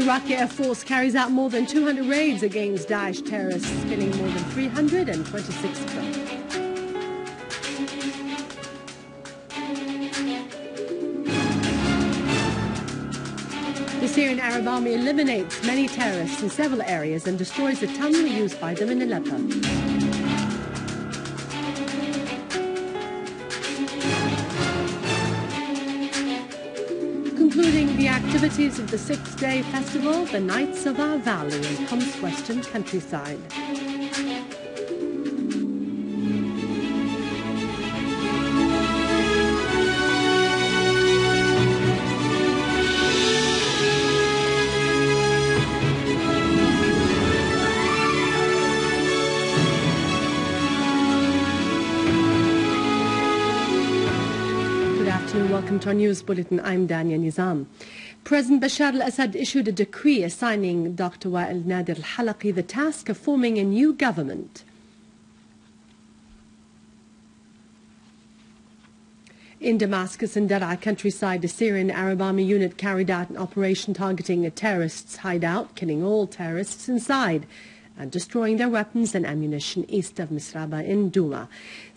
Iraqi Air Force carries out more than 200 raids against Daesh terrorists, killing more than 326 of them. The Syrian Arab Army eliminates many terrorists in several areas and destroys the tunnel used by them in Aleppo. Concluding the activities of the six-day festival, the Nights of Our Valley in Hom's western countryside. Welcome to our news bulletin. I'm Dania Nizam. President Bashar al-Assad issued a decree assigning Dr. Nader al-Halqi the task of forming a new government. In Damascus and Daraa countryside, the Syrian Arab Army unit carried out an operation targeting a terrorists' hideout, killing all terrorists inside and destroying their weapons and ammunition east of Misraba in Douma.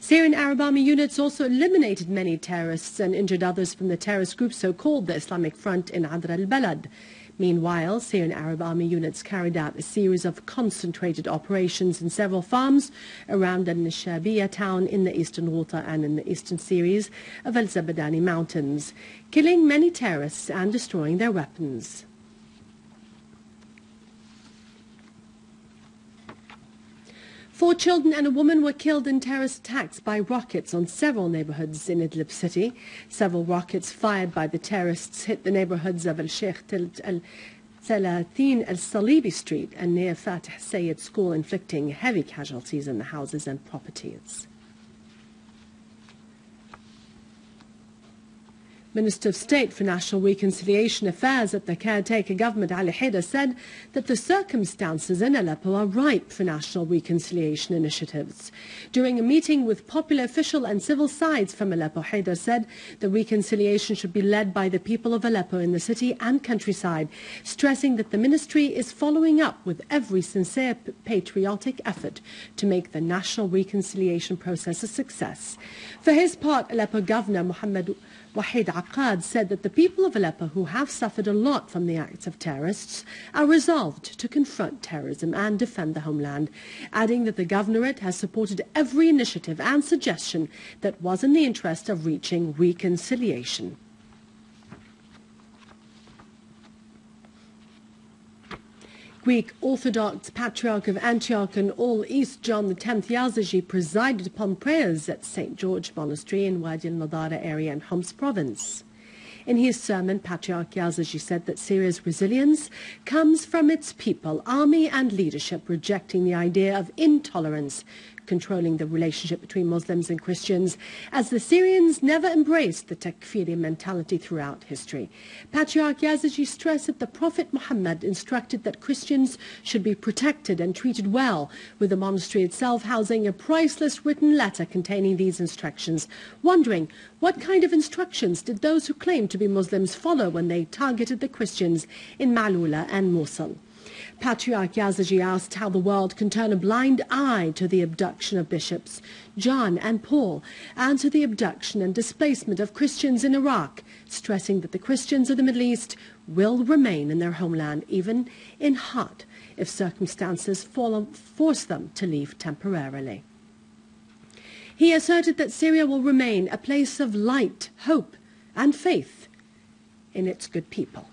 Syrian Arab Army units also eliminated many terrorists and injured others from the terrorist group so-called the Islamic Front in Adr al-Balad. Meanwhile, Syrian Arab Army units carried out a series of concentrated operations in several farms around al-Nishabiyya town in the eastern Ghouta and in the eastern series of al-Zabadani mountains, killing many terrorists and destroying their weapons. Four children and a woman were killed in terrorist attacks by rockets on several neighborhoods in Idlib city. Several rockets fired by the terrorists hit the neighborhoods of Al-Sheikh Al-Salatin Al-Salibi Street and near Fatih Sayyid School, inflicting heavy casualties in the houses and properties. Minister of State for National Reconciliation Affairs at the caretaker government, Ali Haidar, said that the circumstances in Aleppo are ripe for national reconciliation initiatives. During a meeting with popular official and civil sides from Aleppo, Haidar said the reconciliation should be led by the people of Aleppo in the city and countryside, stressing that the ministry is following up with every sincere patriotic effort to make the national reconciliation process a success. For his part, Aleppo Governor Mohammed Wahid Aqad said that the people of Aleppo, who have suffered a lot from the acts of terrorists, are resolved to confront terrorism and defend the homeland, adding that the governorate has supported every initiative and suggestion that was in the interest of reaching reconciliation. Greek Orthodox Patriarch of Antioch and All East John X Yazigi presided upon prayers at St. George Monastery in Wadi al-Nadara area in Homs province. In his sermon, Patriarch Yazigi said that Syria's resilience comes from its people, army and leadership rejecting the idea of intolerance, controlling the relationship between Muslims and Christians, as the Syrians never embraced the Takfiri mentality throughout history. Patriarch Yazigi stressed that the Prophet Muhammad instructed that Christians should be protected and treated well, with the monastery itself housing a priceless written letter containing these instructions, wondering what kind of instructions did those who claimed to be Muslims follow when they targeted the Christians in Malula and Mosul. Patriarch Yazigi asked how the world can turn a blind eye to the abduction of bishops John and Paul and to the abduction and displacement of Christians in Iraq, stressing that the Christians of the Middle East will remain in their homeland, even in heart, if circumstances force them to leave temporarily. He asserted that Syria will remain a place of light, hope and faith in its good people.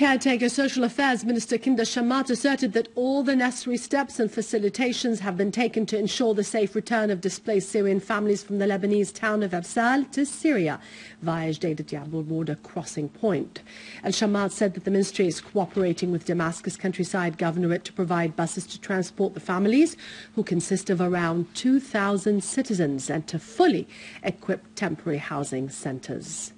Caretaker Social Affairs Minister Kinda Shamat asserted that all the necessary steps and facilitations have been taken to ensure the safe return of displaced Syrian families from the Lebanese town of Al-Assad to Syria via Jdeida border crossing point. Al-Shamat said that the ministry is cooperating with Damascus countryside governorate to provide buses to transport the families, who consist of around 2,000 citizens, and to fully equip temporary housing centres.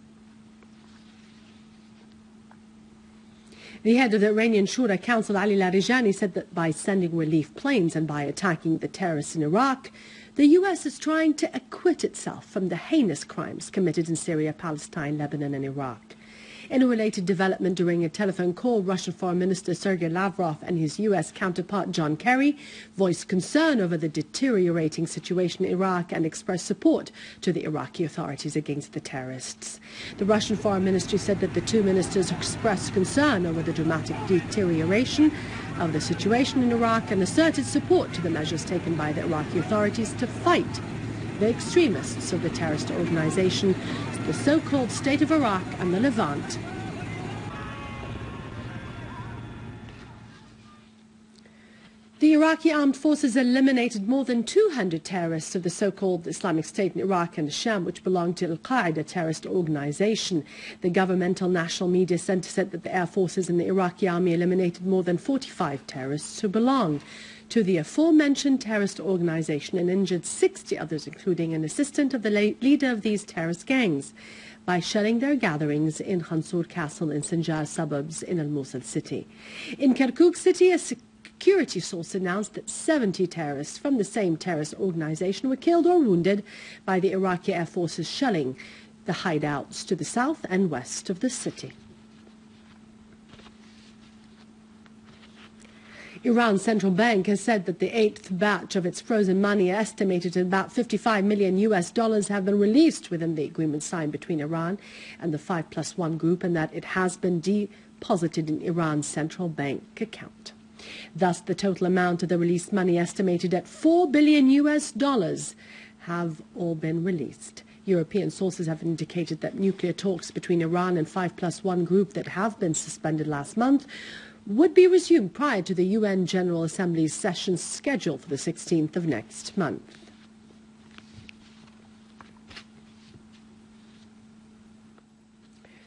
The head of the Iranian Shura Council, Ali Larijani, said that by sending relief planes and by attacking the terrorists in Iraq, the U.S. is trying to acquit itself from the heinous crimes committed in Syria, Palestine, Lebanon and Iraq. In a related development during a telephone call, Russian Foreign Minister Sergei Lavrov and his U.S. counterpart John Kerry voiced concern over the deteriorating situation in Iraq and expressed support to the Iraqi authorities against the terrorists. The Russian Foreign Ministry said that the two ministers expressed concern over the dramatic deterioration of the situation in Iraq and asserted support to the measures taken by the Iraqi authorities to fight the extremists of the terrorist organization, the so-called State of Iraq and the Levant. The Iraqi armed forces eliminated more than 200 terrorists of the so-called Islamic State in Iraq and Sham, which belonged to al-Qaeda terrorist organization. The governmental national media center said that the air forces and the Iraqi army eliminated more than 45 terrorists who belonged to the aforementioned terrorist organization and injured 60 others, including an assistant of the leader of these terrorist gangs, by shelling their gatherings in Khansur Castle in Sinjar suburbs in Al-Mosul city. In Kirkuk city, a security source announced that 70 terrorists from the same terrorist organization were killed or wounded by the Iraqi Air Force's shelling the hideouts to the south and west of the city. Iran's central bank has said that the 8th batch of its frozen money, estimated at about $55 million have been released within the agreement signed between Iran and the 5+1 group, and that it has been deposited in Iran's central bank account. Thus, the total amount of the released money, estimated at $4 billion, have all been released. European sources have indicated that nuclear talks between Iran and 5+1 group that have been suspended last month would be resumed prior to the UN General Assembly's session scheduled for the 16th of next month.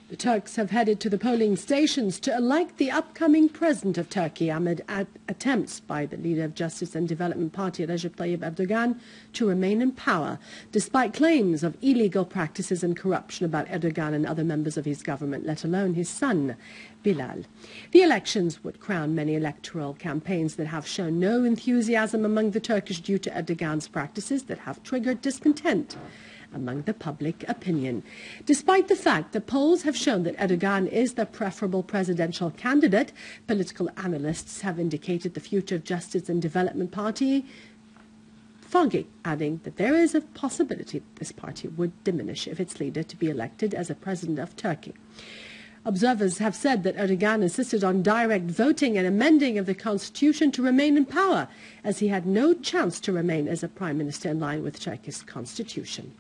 The Turks have headed to the polling stations to elect the upcoming president of Turkey amid attempts by the leader of Justice and Development Party, Recep Tayyip Erdogan, to remain in power, despite claims of illegal practices and corruption about Erdogan and other members of his government, let alone his son, Bilal. The elections would crown many electoral campaigns that have shown no enthusiasm among the Turkish due to Erdogan's practices that have triggered discontent among the public opinion. Despite the fact that polls have shown that Erdogan is the preferable presidential candidate, political analysts have indicated the future of Justice and Development Party foggy, adding that there is a possibility that this party would diminish if its leader to be elected as a president of Turkey. Observers have said that Erdogan insisted on direct voting and amending of the constitution to remain in power, as he had no chance to remain as a prime minister in line with Turkey's constitution.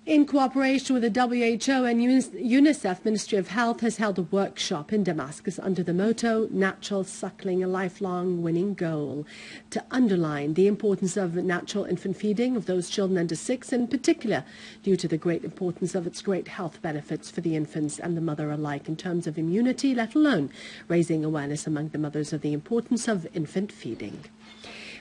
In cooperation with the WHO and UNICEF, Ministry of Health has held a workshop in Damascus under the motto, Natural Suckling, a Lifelong Winning Goal, to underline the importance of natural infant feeding of those children under 6, in particular due to the great importance of its great health benefits for the infants and the mother alike in terms of immunity, let alone raising awareness among the mothers of the importance of infant feeding.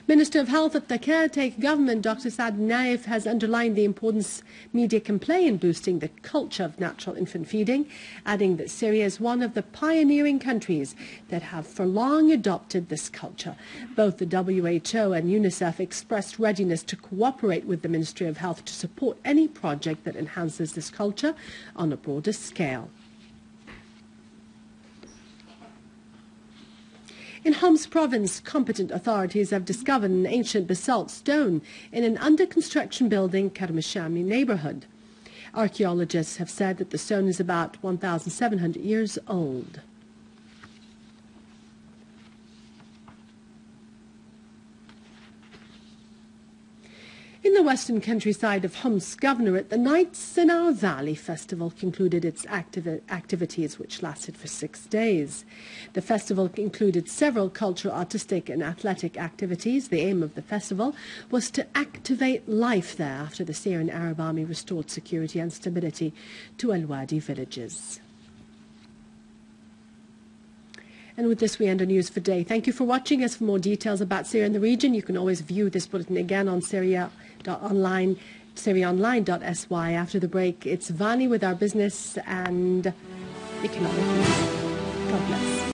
Minister of Health of the caretaker government, Dr. Saad Naif, has underlined the importance media can play in boosting the culture of natural infant feeding, adding that Syria is one of the pioneering countries that have for long adopted this culture. Both the WHO and UNICEF expressed readiness to cooperate with the Ministry of Health to support any project that enhances this culture on a broader scale. In Homs province, competent authorities have discovered an ancient basalt stone in an under-construction building, Karmashami neighborhood. Archaeologists have said that the stone is about 1,700 years old. In the western countryside of Homs Governorate, the Nights in Our Valley Festival concluded its activities, which lasted for 6 days. The festival included several cultural, artistic and athletic activities. The aim of the festival was to activate life there after the Syrian Arab Army restored security and stability to Al-Wadi villages. And with this, we end our news for today. Thank you for watching us. For more details about Syria and the region, you can always view this bulletin again on syriaonline.sy. After the break, it's Vani with our business and economic news. God bless.